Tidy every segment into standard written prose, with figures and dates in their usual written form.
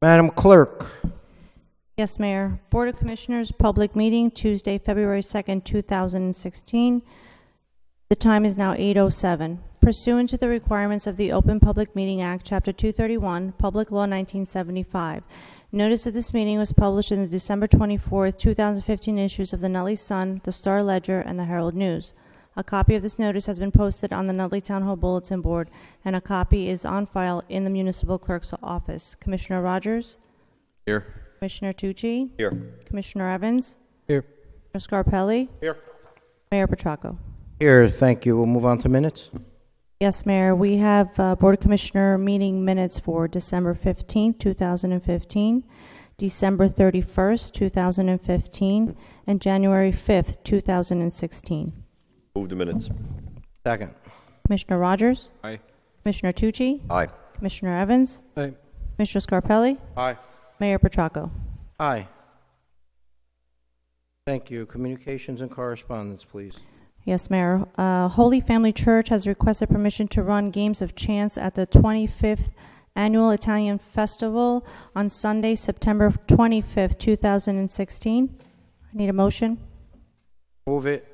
Madam Clerk. Yes, Mayor. Board of Commissioners, public meeting, Tuesday, February 2nd, 2016. The time is now 8:07. Pursuant to the requirements of the Open Public Meeting Act, Chapter 231, Public Law 1975, notice of this meeting was published in the December 24th, 2015 issues of the Nutley Sun, the Star Ledger, and the Herald News. A copy of this notice has been posted on the Nutley Town Hall Bulletin Board, and a copy is on file in the Municipal Clerk's office. Commissioner Rogers? Here. Commissioner Tucci? Here. Commissioner Evans? Here. Commissioner Scarpelli? Here. Mayor Petracco? Here, thank you. We'll move on to minutes. Yes, Mayor. We have Board of Commissioner meeting minutes for December 15th, 2015, December 31st, 2015, and January 5th, 2016. Move the minutes. Second. Commissioner Rogers? Aye. Commissioner Tucci? Aye. Commissioner Evans? Aye. Commissioner Scarpelli? Aye. Mayor Petracco? Aye. Thank you. Communications and correspondence, please. Yes, Mayor. Holy Family Church has requested permission to run games of chance at the 25th Annual Italian Festival on Sunday, September 25th, 2016. I need a motion. Move it.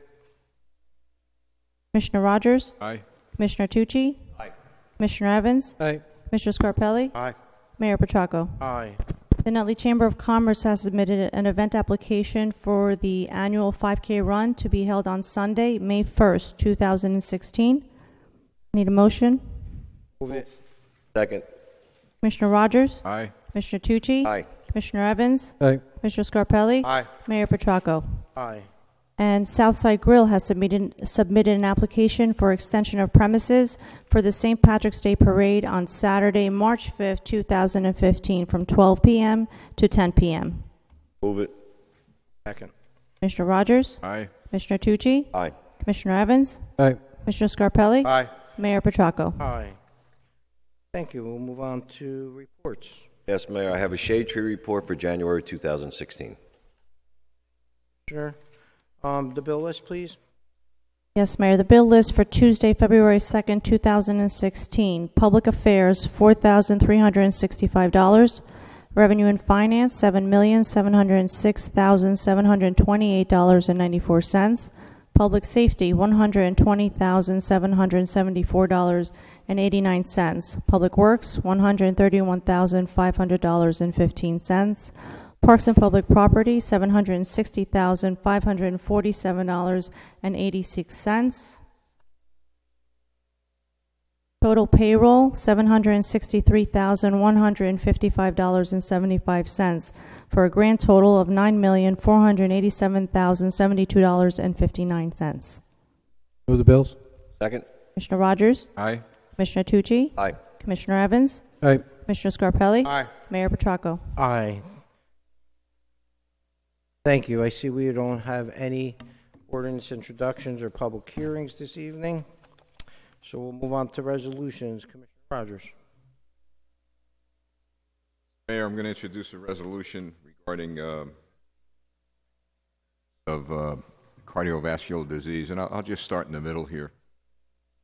Commissioner Rogers? Aye. Commissioner Tucci? Aye. Commissioner Evans? Aye. Commissioner Scarpelli? Aye. Mayor Petracco? Aye. The Nutley Chamber of Commerce has submitted an event application for the annual 5K run to be held on Sunday, May 1st, 2016. Need a motion? Move it. Second. Commissioner Rogers? Aye. Commissioner Tucci? Aye. Commissioner Evans? Aye. Commissioner Scarpelli? Aye. Mayor Petracco? Aye. And Southside Grill has submitted an application for extension of premises for the St. Patrick's Day Parade on Saturday, March 5th, 2015, from 12 p.m. to 10 p.m. Move it. Second. Commissioner Rogers? Aye. Commissioner Tucci? Aye. Commissioner Evans? Aye. Commissioner Scarpelli? Aye. Mayor Petracco? Aye. Thank you. We'll move on to reports. Yes, Mayor, I have a shade tree report for January 2016. Sure. The bill list, please. Yes, Mayor. The bill list for Tuesday, February 2nd, 2016. Public Affairs, $4,365. Revenue and Finance, $7,706,728.94. Public Safety, $120,774.89. Public Works, $131,500.15. Parks and Public Property, $760,547.86. Total payroll, $763,155.75, for a grand total of $9,487,072.59. Move the bills. Second? Commissioner Rogers? Aye. Commissioner Tucci? Aye. Commissioner Evans? Aye. Commissioner Scarpelli? Aye. Mayor Petracco? Aye. Thank you. I see we don't have any ordinance introductions or public hearings this evening, so we'll move on to resolutions. Commissioner Rogers. Mayor, I'm going to introduce a resolution regarding cardiovascular disease, and I'll just start in the middle here.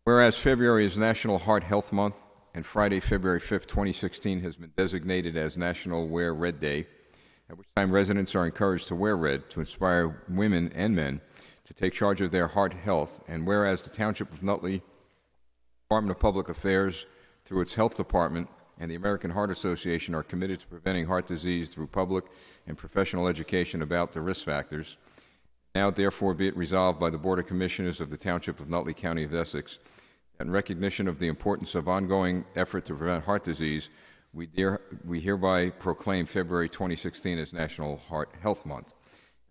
Whereas February is National Heart Health Month, and Friday, February 5th, 2016, has been designated as National Wear Red Day, at which time residents are encouraged to wear red to inspire women and men to take charge of their heart health. And whereas the Township of Nutley Department of Public Affairs, through its health department, and the American Heart Association are committed to preventing heart disease through public and professional education about the risk factors. Now, therefore, be it resolved by the Board of Commissioners of the Township of Nutley, County of Essex, that in recognition of the importance of ongoing effort to prevent heart disease, we hereby proclaim February 2016 as National Heart Health Month.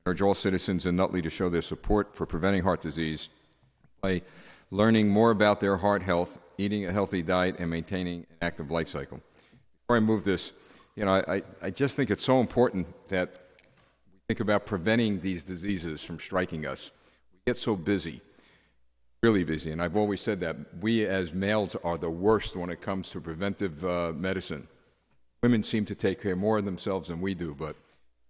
I urge all citizens in Nutley to show their support for preventing heart disease by learning more about their heart health, eating a healthy diet, and maintaining an active life cycle. Before I move this, I just think it's so important that we think about preventing these diseases from striking us. We get so busy, really busy, and I've always said that we as males are the worst when it comes to preventive medicine. Women seem to take care more of themselves than we do, but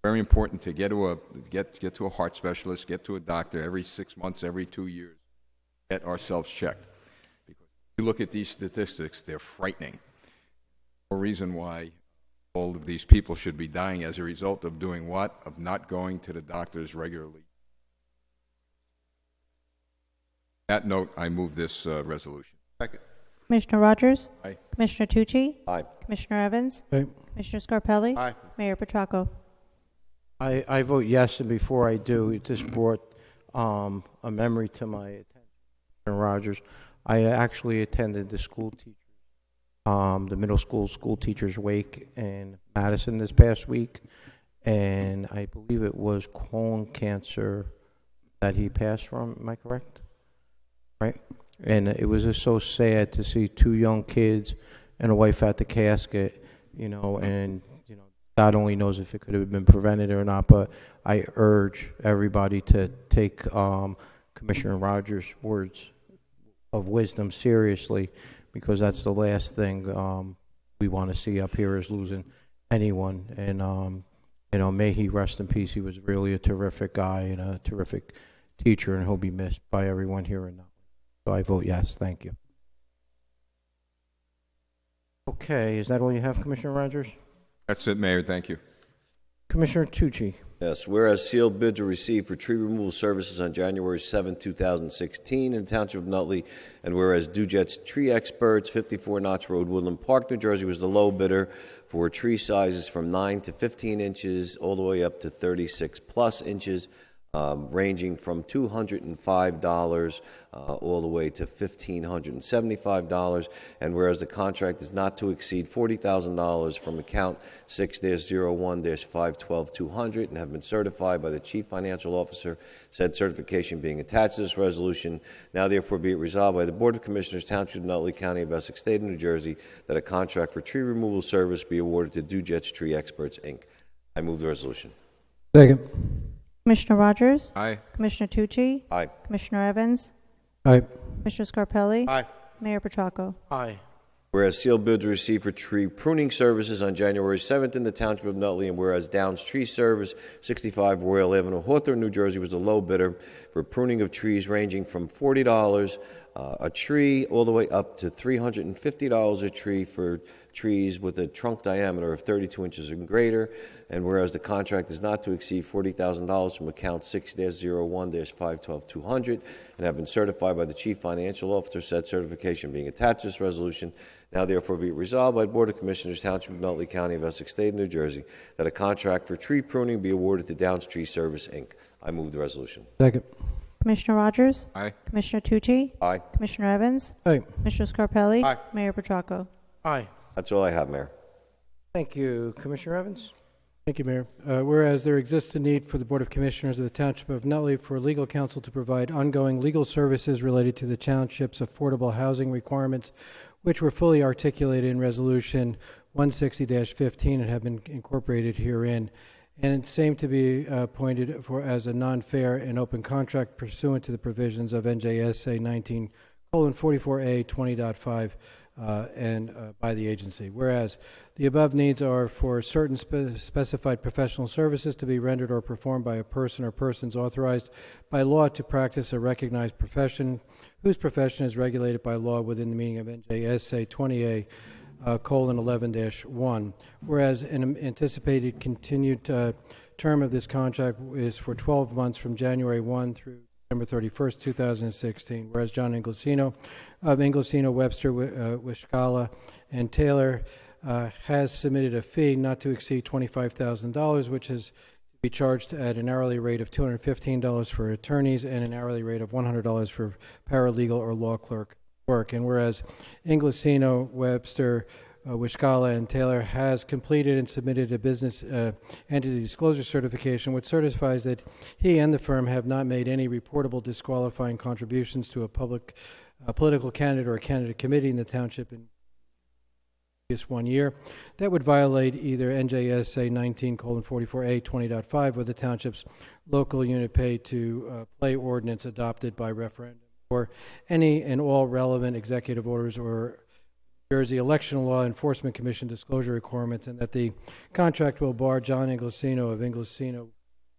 very important to get to a heart specialist, get to a doctor every 6 months, every 2 years, get ourselves checked. Because if you look at these statistics, they're frightening. No reason why All of these people should be dying as a result of doing what? Of not going to the doctors regularly. On that note, I move this resolution. Second. Commissioner Rogers? Aye. Commissioner Tucci? Aye. Commissioner Evans? Aye. Commissioner Scarpelli? Aye. Mayor Petracco? I vote yes, and before I do, it just brought a memory to my attention, Commissioner Rogers. I actually attended the the middle school teachers' wake in Madison this past week, and I believe it was colon cancer that he passed from. Am I correct? Right? And it was just so sad to see two young kids and a wife at the casket, and God only knows if it could have been prevented or not, but I urge everybody to take Commissioner Rogers' words of wisdom seriously, because that's the last thing we want to see up here, is losing anyone. And may he rest in peace. He was really a terrific guy and a terrific teacher, and he'll be missed by everyone here in Nutley. So I vote yes. Thank you. Okay, is that all you have, Commissioner Rogers? That's it, Mayor. Thank you. Commissioner Tucci. Yes, whereas sealed bids were received for tree removal services on January 7, 2016 in the Township of Nutley, and whereas Dujet's Tree Experts, 54 Notch Road, Woodland Park, New Jersey, was the low bidder for tree sizes from 9 to 15 inches all the way up to 36-plus inches, ranging from $205 all the way to $1,575, and whereas the contract is not to exceed $40,000 from account 6-01-512-200 and have been certified by the Chief Financial Officer, said certification being attached to this resolution, now therefore be it resolved by the Board of Commissioners, Township of Nutley, County of Essex, State of New Jersey, that a contract for tree removal service be awarded to Dujet's Tree Experts, Inc. I move the resolution. Second. Commissioner Rogers? Aye. Commissioner Tucci? Aye. Commissioner Evans? Aye. Commissioner Scarpelli? Aye. Mayor Petracco? Aye. Whereas sealed bids were received for tree pruning services on January 7th in the Township of Nutley, and whereas Downs Tree Service, 65 Royal Avenue, Hawthorne, New Jersey, was the low bidder for pruning of trees ranging from $40 a tree all the way up to $350 a tree for trees with a trunk diameter of 32 inches and greater, and whereas the contract is not to exceed $40,000 from account 6-01-512-200 and have been certified by the Chief Financial Officer, said certification being attached to this resolution, now therefore be it resolved by the Board of Commissioners, Township of Nutley, County of Essex, State of New Jersey, that a contract for tree pruning be awarded to Downs Tree Service, Inc. I move the resolution. Second. Commissioner Rogers? Aye. Commissioner Tucci? Aye. Commissioner Evans? Aye. Commissioner Scarpelli? Aye. Mayor Petracco? Aye. That's all I have, Mayor. Thank you. Commissioner Evans? Thank you, Mayor. Whereas there exists a need for the Board of Commissioners of the Township of Nutley for legal counsel to provide ongoing legal services related to the township's affordable housing requirements, which were fully articulated in Resolution 160-15 and have been incorporated herein, and same to be appointed for as a non-fair and open contract pursuant to the provisions of NJSA 19:44A 20.5 and by the agency. Whereas the above needs are for certain specified professional services to be rendered or performed by a person or persons authorized by law to practice a recognized profession, whose profession is regulated by law within the meaning of NJSA 20A :11-1, whereas an anticipated continued term of this contract is for 12 months from January 1 through December 31st, 2016, whereas John Inglesino of Inglesino, Webster, Wiscala, and Taylor has submitted a fee not to exceed $25,000, which is to be charged at an hourly rate of $215 for attorneys and an hourly rate of $100 for paralegal or law clerk work. And whereas Inglesino, Webster, Wiscala, and Taylor has completed and submitted a business entity disclosure certification, which certifies that he and the firm have not made any reportable disqualifying contributions to a political candidate or a candidate committee in the township in previous 1 year. That would violate either NJSA 19:44A 20.5 or the township's local unit pay to play ordinance adopted by referendum, or any and all relevant executive orders or Jersey Election Law Enforcement Commission disclosure requirements, and that the contract will bar John Inglesino of Inglesino,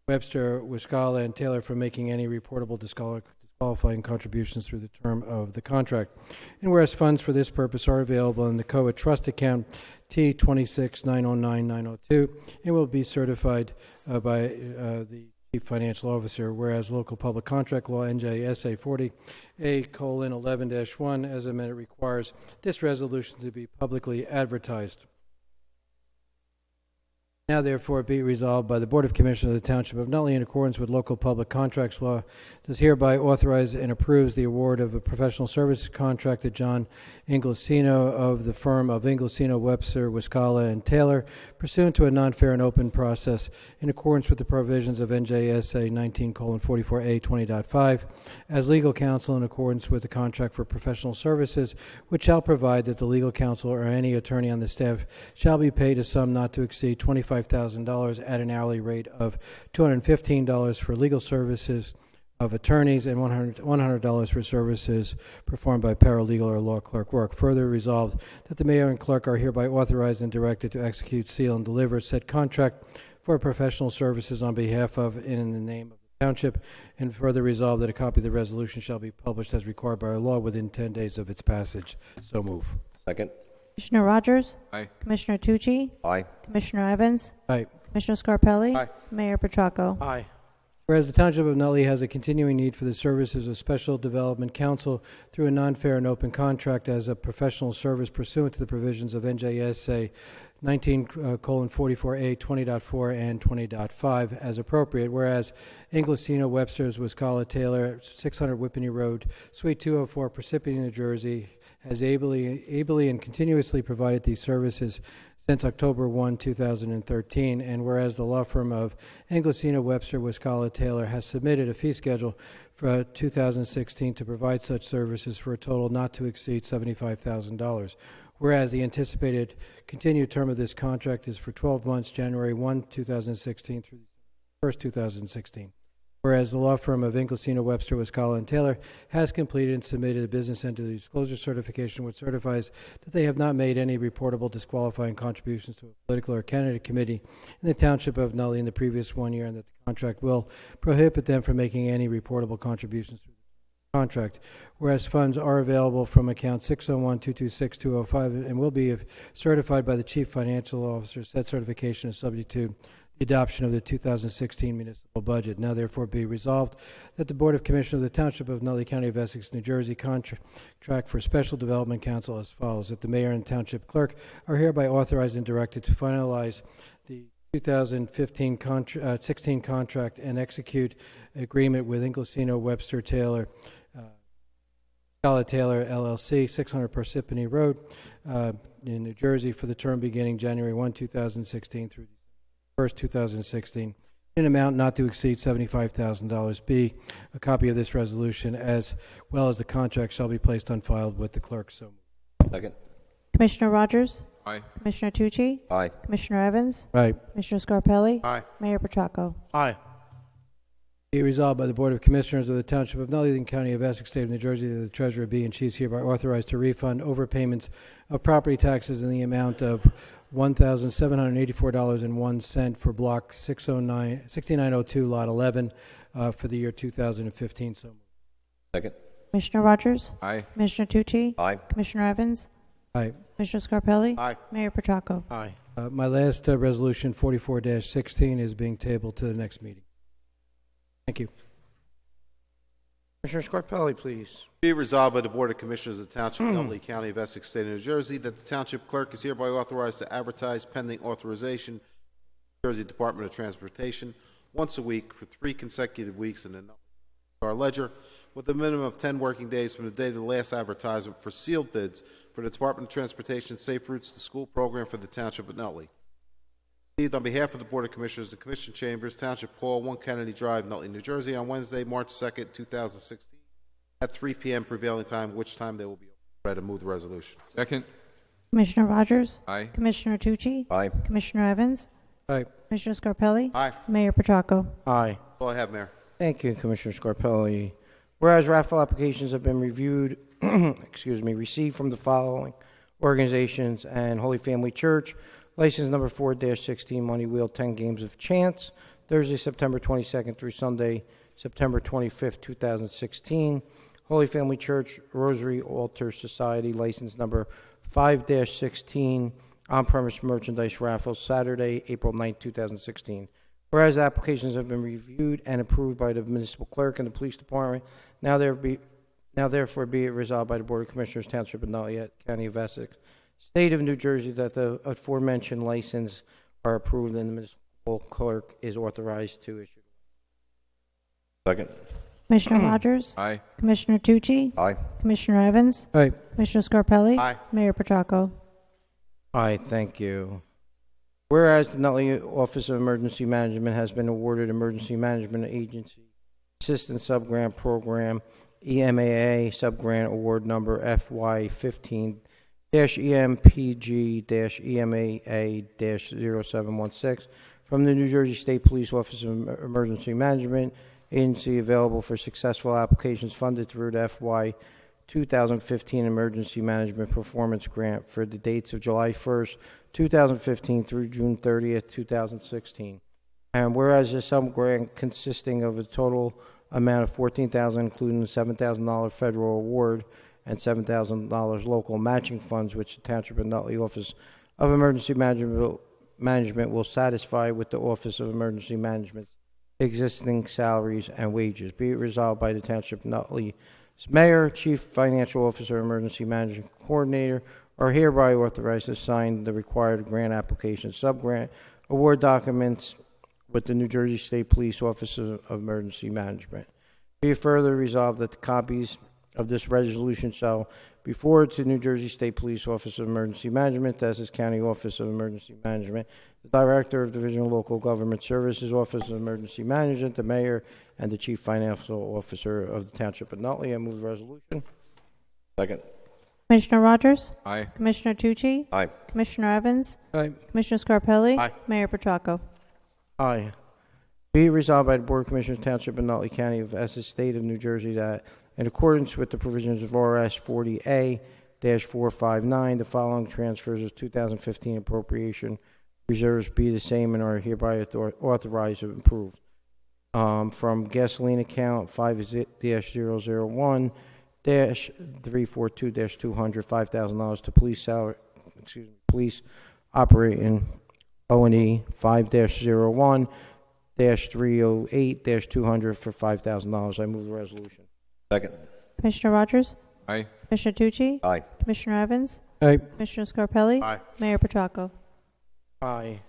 Webster, Wiscala, and Taylor from making any reportable disqualifying contributions through the term of the contract. And whereas funds for this purpose are available in the COA trust account T26909-902 and will be certified by the Chief Financial Officer, whereas local public contract law NJSA 40A:11-1 as amended requires this resolution to be publicly advertised. Now, therefore, be resolved by the Board of Commissioners of the Township of Nutley, in accordance with local public contracts law, does hereby authorize and approves the award of a professional services contract to John Inglesino of the firm of Inglesino, Webster, Wiscalla, and Taylor, pursuant to a non-fair and open process, in accordance with the provisions of NJSA 19:44A:20.5, as legal counsel in accordance with the contract for professional services, which shall provide that the legal counsel or any attorney on the staff shall be paid a sum not to exceed $25,000 at an hourly rate of $215 for legal services of attorneys and $100 for services performed by paralegal or law clerk work. Further resolved that the mayor and clerk are hereby authorized and directed to execute, seal, and deliver said contract for professional services on behalf of and in the name of the township, and further resolved that a copy of the resolution shall be published as required by our law within 10 days of its passage. So move. Second. Commissioner Rogers? Aye. Commissioner Tucci? Aye. Commissioner Evans? Aye. Commissioner Scarpelli? Aye. Mayor Petracco? Aye. Whereas the Township of Nutley has a continuing need for the services of Special Development Council through a non-fair and open contract as a professional service pursuant to the provisions of NJSA 19:44A:20.4 and 20.5 as appropriate, whereas Inglesino, Webster's, Wiscalla, Taylor, 600 Whippany Road, Suite 204, Parsippany, New Jersey, has ably and continuously provided these services since October 1, 2013, and whereas the law firm of Inglesino, Webster, Wiscalla, Taylor has submitted a fee schedule for 2016 to provide such services for a total not to exceed $75,000. Whereas the anticipated continued term of this contract is for 12 months, January 1, 2016 through 1st, 2016. Whereas the law firm of Inglesino, Webster, Wiscalla, and Taylor has completed and submitted a business entity disclosure certification which certifies that they have not made any reportable disqualifying contributions to a political or candidate committee in the Township of Nutley in the previous 1 year, and that the contract will prohibit them from making any reportable contributions to the contract. Whereas funds are available from account 601-226-205 and will be certified by the Chief Financial Officer. Said certification is subject to the adoption of the 2016 municipal budget. Now, therefore, be resolved that the Board of Commissioners of the Township of Nutley, County of Essex, New Jersey, contract for Special Development Council as follows: that the mayor and township clerk are hereby authorized and directed to finalize the 2015 16 contract and execute agreement with Inglesino, Webster, Taylor, Taylor LLC, 600 Parsippany Road, in New Jersey, for the term beginning January 1, 2016 through 1st, 2016, in an amount not to exceed $75,000. B, a copy of this resolution as well as the contract shall be placed on file with the clerk. So moved. Second. Commissioner Rogers? Aye. Commissioner Tucci? Aye. Commissioner Evans? Aye. Commissioner Scarpelli? Aye. Mayor Petracco? Aye. Be resolved by the Board of Commissioners of the Township of Nutley, County of Essex, State of New Jersey, that the Treasurer be and she is hereby authorized to refund overpayments of property taxes in the amount of $1,784.01 for Block 6902, Lot 11, for the year 2015. So moved. Second. Commissioner Rogers? Aye. Commissioner Tucci? Aye. Commissioner Evans? Aye. Commissioner Scarpelli? Aye. Mayor Petracco? Aye. My last resolution, 44-16, is being tabled to the next meeting. Thank you. Commissioner Scarpelli, please. Be resolved by the Board of Commissioners of the Township of Nutley, County of Essex, State of New Jersey, that the Township Clerk is hereby authorized to advertise pending authorization, New Jersey Department of Transportation, once a week for 3 consecutive weeks in the Nutley Star Ledger, with a minimum of 10 working days from the date of the last advertisement for sealed bids for the Department of Transportation Safe Routes to School program for the Township of Nutley. Received on behalf of the Board of Commissioners, the Commission Chambers, Township Hall, 1 Kennedy Drive, Nutley, New Jersey, on Wednesday, March 2nd, 2016, at 3 p.m. prevailing time, which time they will be open. Ready to move the resolution. Second. Commissioner Rogers? Aye. Commissioner Tucci? Aye. Commissioner Evans? Aye. Commissioner Scarpelli? Aye. Mayor Petracco? Aye. That's all I have, Mayor. Thank you, Commissioner Scarpelli. Whereas raffle applications have been reviewed, received from the following organizations: and Holy Family Church, license number 4-16, Money Wheel, 10 Games of Chance, Thursday, September 22nd through Sunday, September 25th, 2016. Holy Family Church, Rosary Altar Society, license number 5-16, on-premise merchandise raffle Saturday, April 9, 2016. Whereas applications have been reviewed and approved by the municipal clerk and the police department, now therefore be it resolved by the Board of Commissioners, Township of Nutley, County of Essex, State of New Jersey, that the aforementioned license are approved and the municipal clerk is authorized to issue. Second. Commissioner Rogers? Aye. Commissioner Tucci? Aye. Commissioner Evans? Aye. Commissioner Scarpelli? Aye. Mayor Petracco? Aye, thank you. Whereas the Nutley Office of Emergency Management has been awarded Emergency Management Agency Assistant Subgrant Program EMAA Subgrant Award Number FY15-EMPG-EMAA-0716 from the New Jersey State Police Office of Emergency Management Agency, available for successful applications funded through the FY 2015 Emergency Management Performance Grant for the dates of July 1st, 2015 through June 30th, 2016. And whereas the sum grant consisting of a total amount of $14,000, including the $7,000 federal award and $7,000 local matching funds, which the Township of Nutley Office of Emergency Management will satisfy with the Office of Emergency Management's existing salaries and wages. Be it resolved by the Township of Nutley's Mayor, Chief Financial Officer, Emergency Management Coordinator are hereby authorized to sign the required grant application subgrant award documents with the New Jersey State Police Office of Emergency Management. Be it further resolved that the copies of this resolution shall be forwarded to New Jersey State Police Office of Emergency Management, Essex County Office of Emergency Management, the Director of Division of Local Government Services, Office of Emergency Management, the Mayor, and the Chief Financial Officer of the Township of Nutley. I move the resolution. Second. Commissioner Rogers? Aye. Commissioner Tucci? Aye. Commissioner Evans? Aye. Commissioner Scarpelli? Aye. Mayor Petracco? Aye. Be it resolved by the Board of Commissioners, Township of Nutley, County of Essex, State of New Jersey, that in accordance with the provisions of RS 40A-459, the following transfers of 2015 appropriation reserves be the same and are hereby authorized and approved. From gasoline account 5-001-342-200, $5,000 to police salary, police operating O&E 5-01-308-200 for $5,000. I move the resolution. Second. Commissioner Rogers? Aye. Commissioner Tucci? Aye. Commissioner Evans? Aye. Commissioner Scarpelli? Aye. Mayor Petracco? Aye.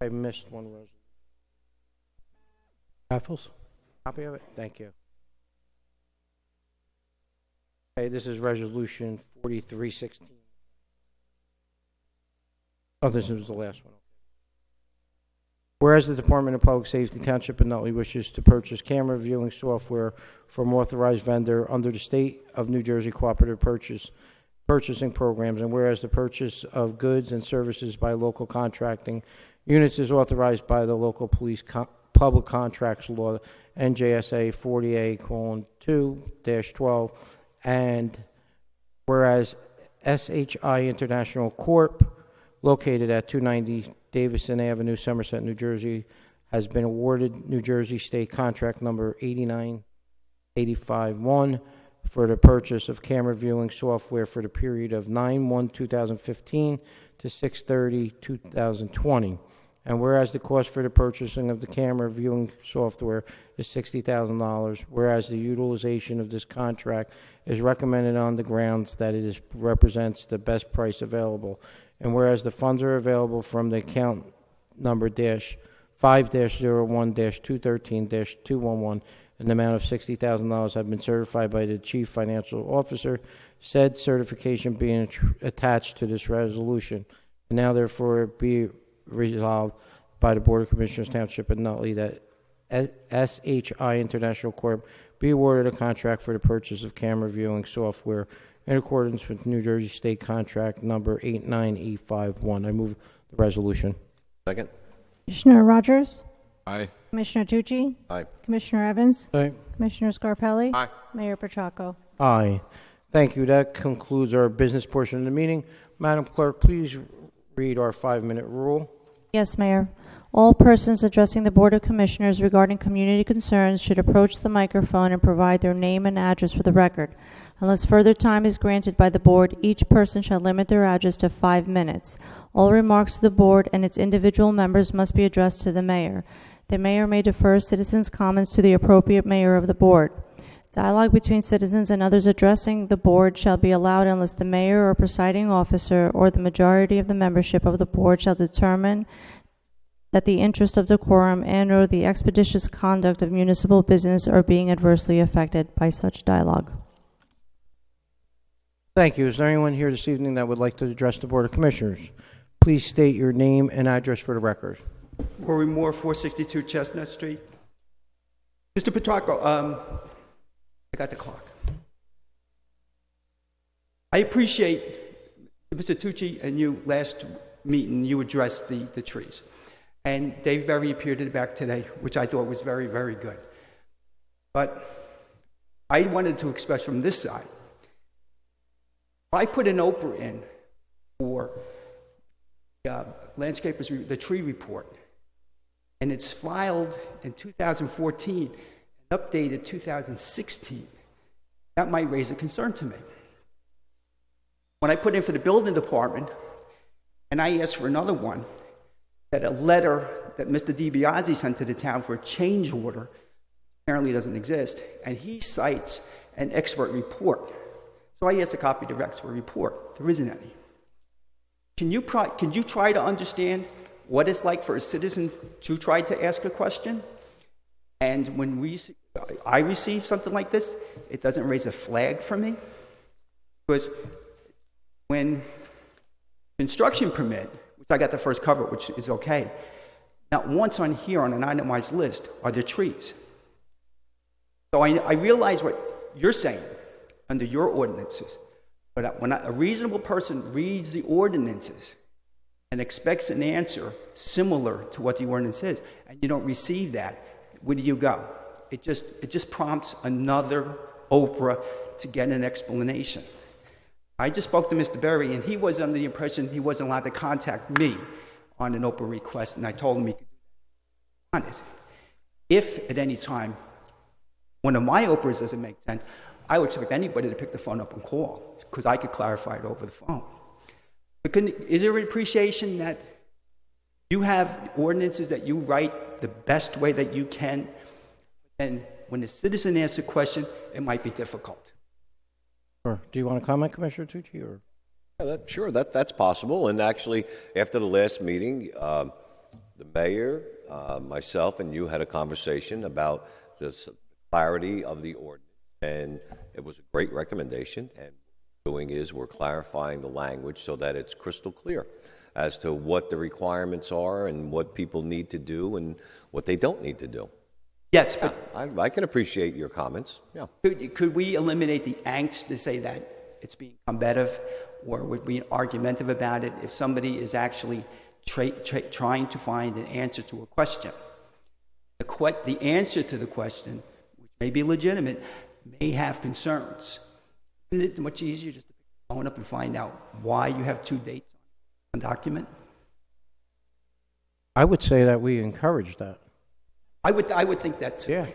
I missed one resolution. Raffles? Copy of it? Thank you. Okay, this is Resolution 4316. Oh, this was the last one. Whereas the Department of Public Safety, Township of Nutley, wishes to purchase camera viewing software from authorized vendor under the State of New Jersey Cooperative Purchasing Programs, and whereas the purchase of goods and services by local contracting units is authorized by the local police public contracts law, NJSA 40A:2-12, and whereas SHI International Corp., located at 290 Davison Avenue, Somerset, New Jersey, has been awarded New Jersey State Contract Number 89851 for the purchase of camera viewing software for the period of 9/1/2015 to 6/30/2020. And whereas the cost for the purchasing of the camera viewing software is $60,000, whereas the utilization of this contract is recommended on the grounds that it represents the best price available, and whereas the funds are available from the account number -5-01-213-211 in the amount of $60,000 have been certified by the Chief Financial Officer, said certification being attached to this resolution. And now therefore be resolved by the Board of Commissioners, Township of Nutley, that SHI International Corp. be awarded a contract for the purchase of camera viewing software in accordance with New Jersey State Contract Number 89851. I move the resolution. Second. Commissioner Rogers? Aye. Commissioner Tucci? Aye. Commissioner Evans? Aye. Commissioner Scarpelli? Aye. Mayor Petracco? Aye. Thank you. That concludes our business portion of the meeting. Madam Clerk, please read our 5-minute rule. Yes, Mayor. All persons addressing the Board of Commissioners regarding community concerns should approach the microphone and provide their name and address for the record. Unless further time is granted by the board, each person shall limit their address to 5 minutes. All remarks to the board and its individual members must be addressed to the mayor. The mayor may defer citizens' comments to the appropriate mayor of the board. Dialogue between citizens and others addressing the board shall be allowed unless the mayor or presiding officer or the majority of the membership of the board shall determine that the interest of decorum and/or the expeditious conduct of municipal business are being adversely affected by such dialogue. Thank you. Is there anyone here this evening that would like to address the Board of Commissioners? Please state your name and address for the record. Rory Moore, 462 Chestnut Street. Mr. Petrarco, I got the clock. I appreciate, Mr. Tucci, and you, last meeting, you addressed the trees. And Dave Berry appeared in the back today, which I thought was very, very good. But I wanted to express from this side, if I put an Oprah in for landscapers, the tree report, and it's filed in 2014 and updated 2016, that might raise a concern to me. When I put in for the building department, and I asked for another one, that a letter that Mr. DiBiase sent to the town for a change order apparently doesn't exist, and he cites an expert report. So I asked a copy of the expert report. There isn't any. Can you try to understand what it's like for a citizen to try to ask a question? And when I receive something like this, it doesn't raise a flag for me? Because when construction permit, which I got the first cover, which is okay, not once on here on an itemized list are there trees. So I realize what you're saying under your ordinances, but when a reasonable person reads the ordinances and expects an answer similar to what the ordinance is, and you don't receive that, where do you go? It just prompts another Oprah to get an explanation. I just spoke to Mr. Berry, and he was under the impression he wasn't allowed to contact me on an Oprah request, and I told him he could do it. If at any time one of my Oprahs doesn't make sense, I would expect anybody to pick the phone up and call, because I could clarify it over the phone. But is there an appreciation that you have ordinances that you write the best way that you can, and when the citizen asks a question, it might be difficult? Sure. Do you want to comment, Commissioner Tucci? Or? Yeah, sure, that's possible. And actually, after the last meeting, the mayor, myself, and you had a conversation about the clarity of the ordinance, and it was a great recommendation. And what we're doing is we're clarifying the language so that it's crystal clear as to what the requirements are and what people need to do and what they don't need to do. Yes, but I can appreciate your comments. Yeah. Could we eliminate the angst to say that it's being combative, or would be argumentative about it if somebody is actually trying to find an answer to a question? The answer to the question, which may be legitimate, may have concerns. Isn't it much easier just to pick the phone up and find out why you have two dates on a document? I would say that we encourage that. I would think that too. Yeah,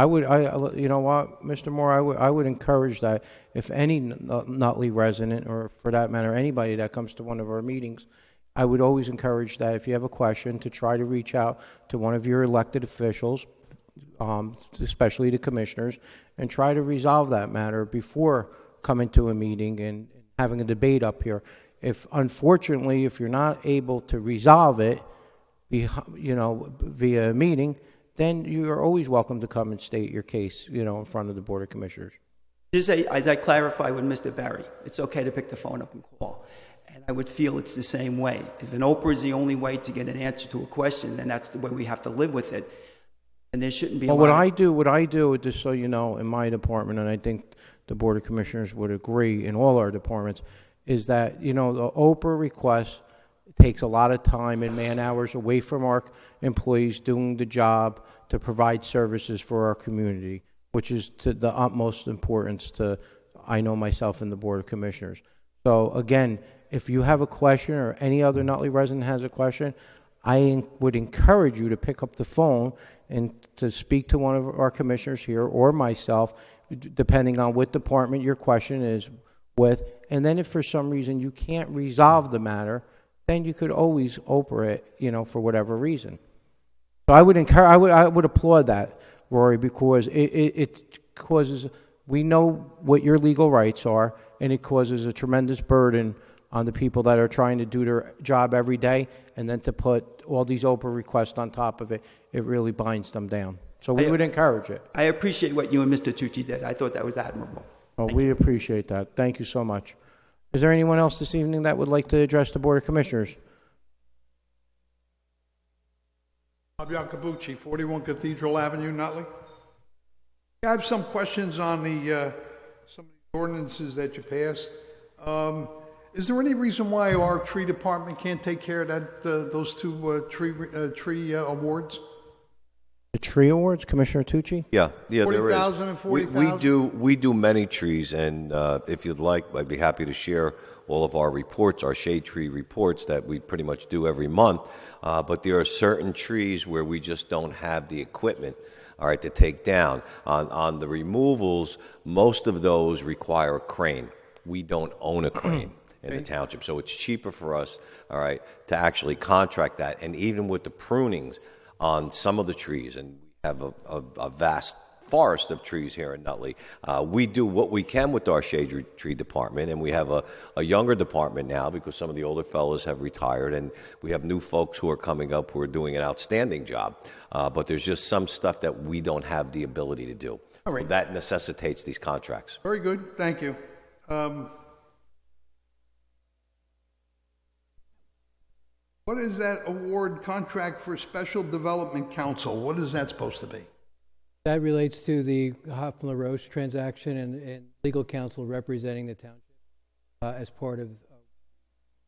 you know what, Mr. Moore, I would encourage that if any Nutley resident, or for that matter, anybody that comes to one of our meetings, I would always encourage that if you have a question, to try to reach out to one of your elected officials, especially the commissioners, and try to resolve that matter before coming to a meeting and having a debate up here. Unfortunately, if you're not able to resolve it, via a meeting, then you are always welcome to come and state your case, in front of the Board of Commissioners. Just as I clarify with Mr. Barry, it's okay to pick the phone up and call. And I would feel it's the same way. If an Oprah is the only way to get an answer to a question, then that's the way we have to live with it. And there shouldn't be what I do, just so you know, in my department, and I think the Board of Commissioners would agree in all our departments, is that, the Oprah request takes a lot of time and man hours away from our employees doing the job to provide services for our community, which is to the utmost importance to, I know, myself and the Board of Commissioners. So again, if you have a question, or any other Nutley resident has a question, I would encourage you to pick up the phone and to speak to one of our commissioners here or myself depending on what department your question is with. And then if for some reason you can't resolve the matter, then you could always Oprah it, for whatever reason. So I would I would applaud that, Rory, because it causes, we know what your legal rights are, and it causes a tremendous burden on the people that are trying to do their job every day, and then to put all these Oprah requests on top of it, it really binds them down. So we would encourage it. I appreciate what you and Mr. Tucci did. I thought that was admirable. Well, we appreciate that. Thank you so much. Is there anyone else this evening that would like to address the Board of Commissioners? Fabian Cabucci, 41 Cathedral Avenue, Nutley. I have some questions on some of the ordinances that you passed. Is there any reason why our tree department can't take care of that? Those two tree awards? The tree awards, Commissioner Tucci? Yeah, there is. 40,000 and 40,000? We do many trees, and if you'd like, I'd be happy to share all of our reports, our shade tree reports that we pretty much do every month. But there are certain trees where we just don't have the equipment, all right, to take down. On the removals, most of those require a crane. We don't own a crane in the township, so it's cheaper for us, all right, to actually contract that. And even with the prunings on some of the trees, and we have a vast forest of trees here in Nutley, we do what we can with our shade tree department, and we have a younger department now because some of the older fellows have retired, and we have new folks who are coming up who are doing an outstanding job. But there's just some stuff that we don't have the ability to do. All right. So that necessitates these contracts. Very good, thank you. What is that award contract for Special Development Council? What is that supposed to be? That relates to the Hoffman LaRoche transaction and legal counsel representing the township as part of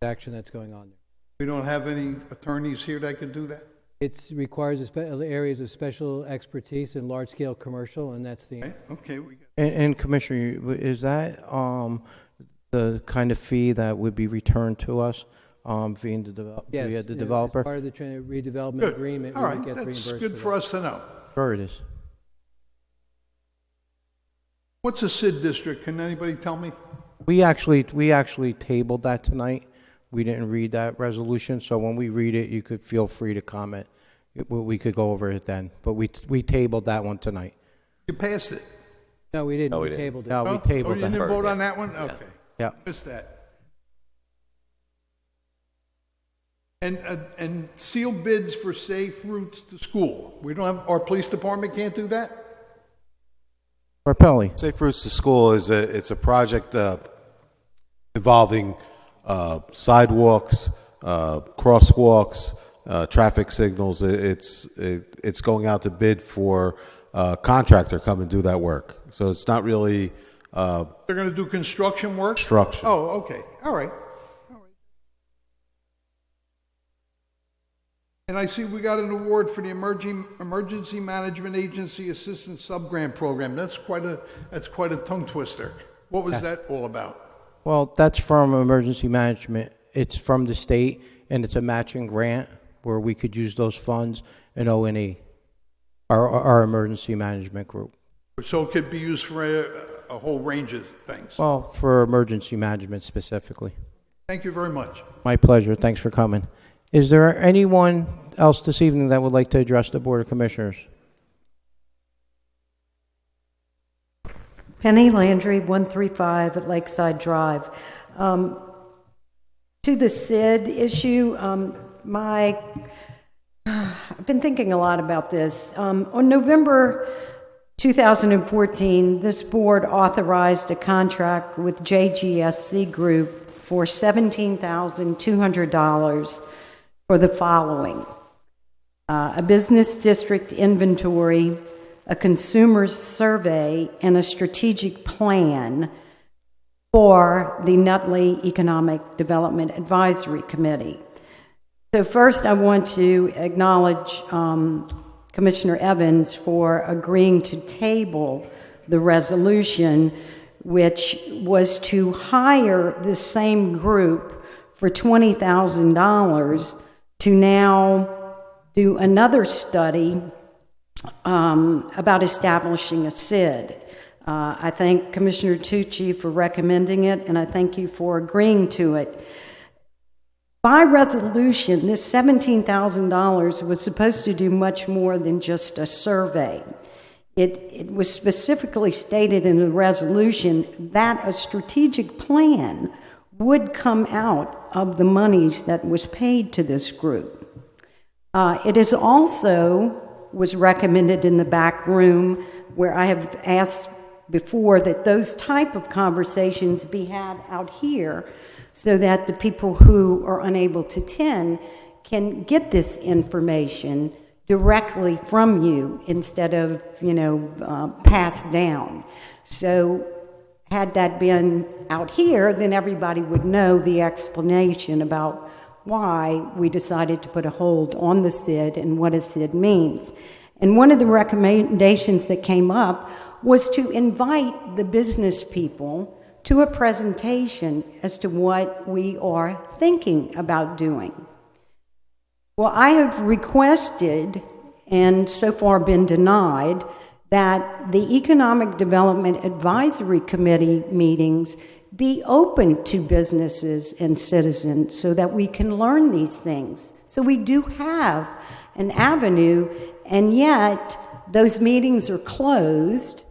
the action that's going on there. We don't have any attorneys here that can do that? It requires areas of special expertise in large-scale commercial, and that's the... Okay, we got... And Commissioner, is that the kind of fee that would be returned to us via the developer? As part of the redevelopment Good. agreement, All we right, would get that's reimbursed good for us to know. Sure it is. What's a SID district? Can anybody tell me? We actually tabled that tonight. We didn't read that resolution, so when we read it, you could feel free to comment. We could go over it then, but we tabled that one tonight. You passed it? No, we didn't. No, we We didn't. tabled it. No, we tabled you that. didn't vote on that one? Okay. Yeah. Missed that. And sealed bids for safe routes to school. We don't have, our police department can't do that? Rapelli. Safe Routes to School it's a project involving sidewalks, crosswalks, traffic signals. It's going out to bid for a contractor come and do that work. So it's not really They're going to do construction work? construction. Oh, okay. All right. And I see we got an award for the Emergency Management Agency Assistance Subgrant Program. That's quite a tongue twister. What was that all about? Well, that's from emergency management. It's from the state, and it's a matching grant where we could use those funds in O&E, our emergency management group. So it could be used for a whole range of things. Well, for emergency management specifically. Thank you very much. My pleasure. Thanks for coming. Is there anyone else this evening that would like to address the Board of Commissioners? Penny Landry, 135 at Lakeside Drive. To the SID issue, I've been thinking a lot about this. On November 2014, this board authorized a contract with JGSC Group for $17,200 for the following: a business district inventory, a consumer survey, and a strategic plan for the Nutley Economic Development Advisory Committee. So first I want to acknowledge Commissioner Evans for agreeing to table the resolution, which was to hire the same group for $20,000 to now do another study about establishing a SID. I thank Commissioner Tucci for recommending it, and I thank you for agreeing to it. By resolution, this $17,000 was supposed to do much more than just a survey. It was specifically stated in the resolution that a strategic plan would come out of the monies that was paid to this group. It is also was recommended in the back room where I have asked before that those type of conversations be had out here so that the people who are unable to attend can get this information directly from you instead of, passed down. So had that been out here, then everybody would know the explanation about why we decided to put a hold on the SID and what a SID means. And one of the recommendations that came up was to invite the business people to a presentation as to what we are thinking about doing. Well, I have requested, and so far been denied, that the Economic Development Advisory Committee meetings be open to businesses and citizens so that we can learn these things. So we do have an avenue, and yet those meetings are closed.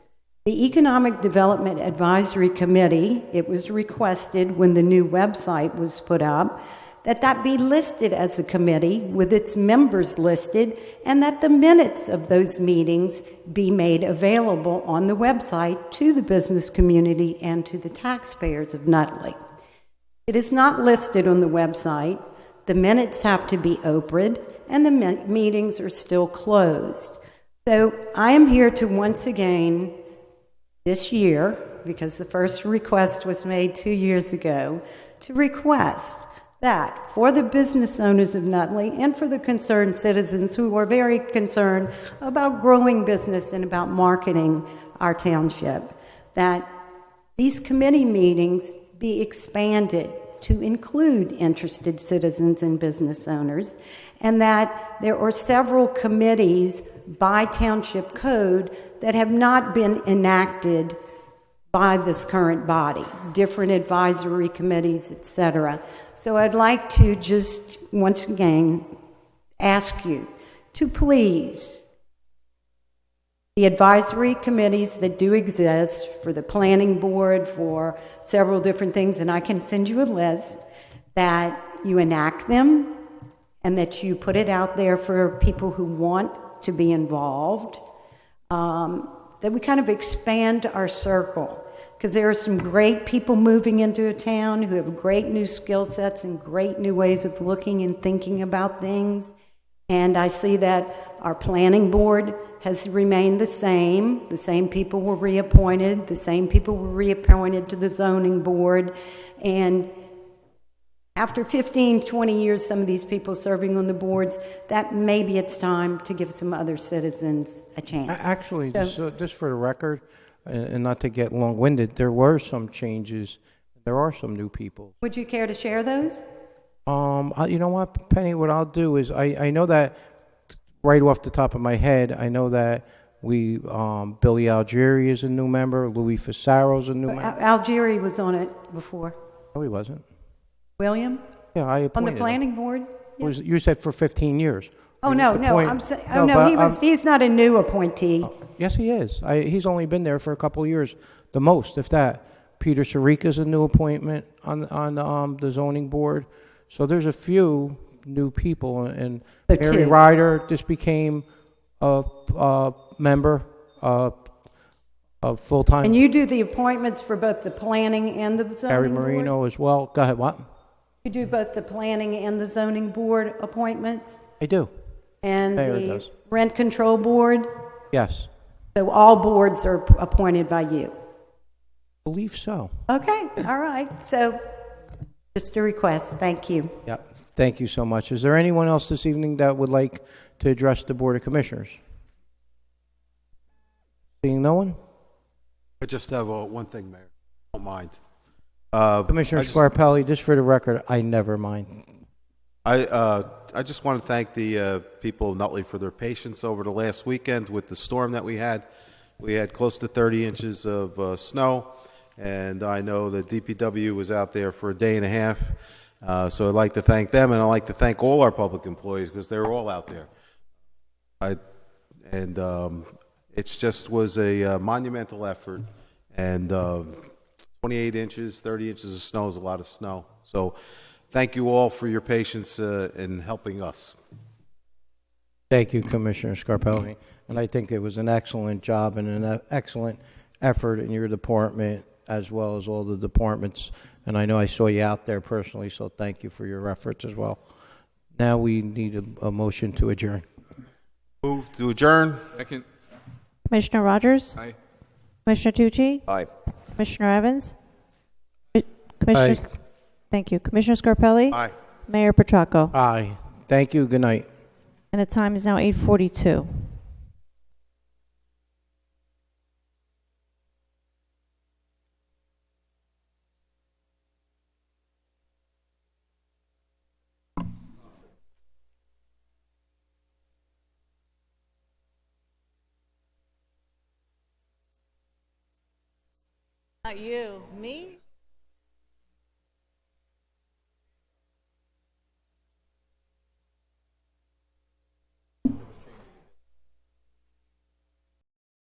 The Economic Development Advisory Committee, it was requested when the new website was put up, that be listed as a committee with its members listed, and that the minutes of those meetings be made available on the website to the business community and to the taxpayers of Nutley. It is not listed on the website. The minutes have to be opened, and the meetings are still closed. So I am here to once again, this year, because the first request was made 2 years ago, to request that for the business owners of Nutley and for the concerned citizens who are very concerned about growing business and about marketing our township, that these committee meetings be expanded to include interested citizens and business owners, and that there are several committees by township code that have not been enacted by this current body, different advisory committees, etc. So I'd like to just once again ask you to please, the advisory committees that do exist for the planning board, for several different things, and I can send you a list, that you enact them and that you put it out there for people who want to be involved, that we kind of expand our circle. Because there are some great people moving into a town who have great new skill sets and great new ways of looking and thinking about things. And I see that our planning board has remained the same. The same people were reappointed. The same people were reappointed to the zoning board. And after 15, 20 years, some of these people serving on the boards, that maybe it's time to give some other citizens a chance. Actually, just for the record, and not to get long-winded, there were some changes. There are some new people. Would you care to share those? You know what, Penny, what I'll do is I know that right off the top of my head, I know that Billy Algieri is a new member, Louis Fasaro's a new member. Algieri was on it before. No, he wasn't. William? Yeah, I appointed On the planning board? Yeah. You said for 15 years. Oh, no, he's not a new appointee. Yes, he is. He's only been there for a couple of years, the most, if that. Peter Sirica's a new appointment on the zoning board. So there's a few new people, and Mary Ryder just became a member of full-time. And you do the appointments for both the planning and the zoning Harry board? Marino as well. Go ahead, what? You do both the planning and the zoning board appointments? I do. And Mayor the does. rent control board? Yes. So all boards are appointed by you? I believe so. Okay, all right. So just a request. Thank you. Yep. Thank you so much. Is there anyone else this evening that would like to address the Board of Commissioners? Seeing no one? I just have one thing, Mayor. Don't mind. Commissioner Scarpelli, just for the record, I never mind. I just want to thank the people of Nutley for their patience over the last weekend with the storm that we had. We had close to 30 inches of snow, and I know that DPW was out there for a day and a half. So I'd like to thank them, and I'd like to thank all our public employees because they were all out there. It just was a monumental effort, and 28 inches, 30 inches of snow is a lot of snow. So thank you all for your patience in helping us. Thank you, Commissioner Scarpelli. And I think it was an excellent job and an excellent effort in your department as well as all the departments. And I know I saw you out there personally, so thank you for your efforts as well. Now we need a motion to adjourn. Move to adjourn. Second. Commissioner Rogers? Aye. Commissioner Tucci? Aye. Commissioner Evans? Commissioner, thank you. Commissioner Scarpelli? Aye. Mayor Petracco? Aye. Thank you. Good night. And the time is now 8:42. Not you, me?